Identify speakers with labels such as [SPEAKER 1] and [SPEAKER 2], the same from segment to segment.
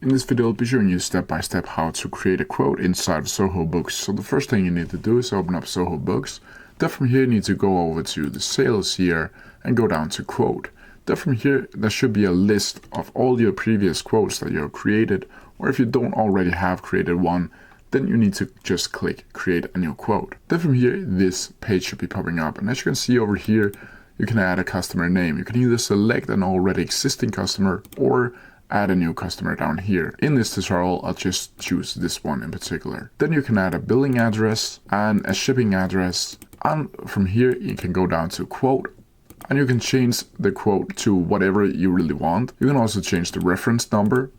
[SPEAKER 1] In this video, I'll be showing you step by step how to create a quote inside of Zoho Books. So the first thing you need to do is open up Zoho Books. Then from here, you need to go over to the sales here and go down to quote. Then from here, there should be a list of all your previous quotes that you have created. Or if you don't already have created one, then you need to just click create a new quote. Then from here, this page should be popping up. And as you can see over here, you can add a customer name. You can either select an already existing customer or add a new customer down here. In this tutorial, I'll just choose this one in particular. Then you can add a billing address and a shipping address. And from here, you can go down to quote and you can change the quote to whatever you really want. You can also change the reference number.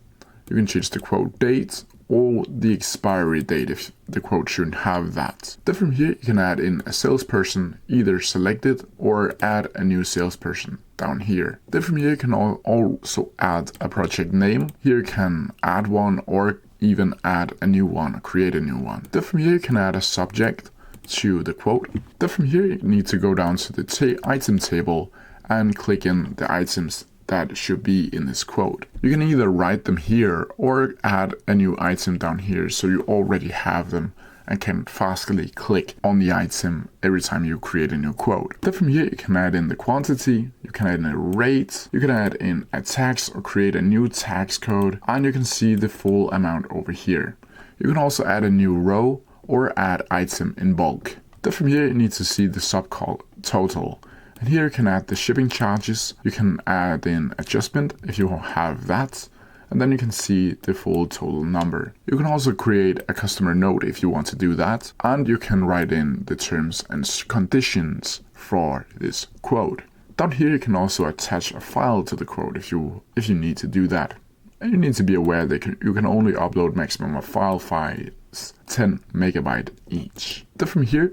[SPEAKER 1] You can change the quote date or the expiry date if the quote shouldn't have that. Then from here, you can add in a salesperson, either select it or add a new salesperson down here. Then from here, you can also add a project name. Here you can add one or even add a new one, create a new one. Then from here, you can add a subject to the quote. Then from here, you need to go down to the item table and click in the items that should be in this quote. You can either write them here or add a new item down here so you already have them and can fastly click on the item every time you create a new quote. Then from here, you can add in the quantity, you can add in a rate, you can add in a tax or create a new tax code, and you can see the full amount over here. You can also add a new row or add item in bulk. Then from here, you need to see the subtotal. And here you can add the shipping charges, you can add in adjustment if you have that, and then you can see the full total number. You can also create a customer note if you want to do that, and you can write in the terms and conditions for this quote. Down here you can also attach a file to the quote if you need to do that. And you need to be aware that you can only upload maximum of file files 10 megabyte each. Then from here,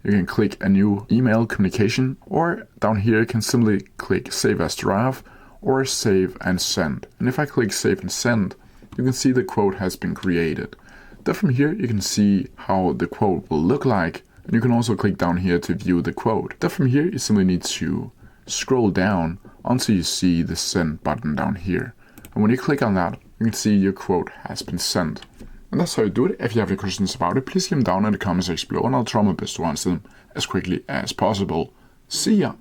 [SPEAKER 1] you can click a new email communication, or down here you can simply click save as draft or save and send. And if I click save and send, you can see the quote has been created. Then from here you can see how the quote will look like, and you can also click down here to view the quote. Then from here you simply need to scroll down until you see the send button down here. And when you click on that, you can see your quote has been sent. And that's how you do it. If you have any questions about it, please leave them down in the comment section below and I'll try my best to answer them as quickly as possible. See ya!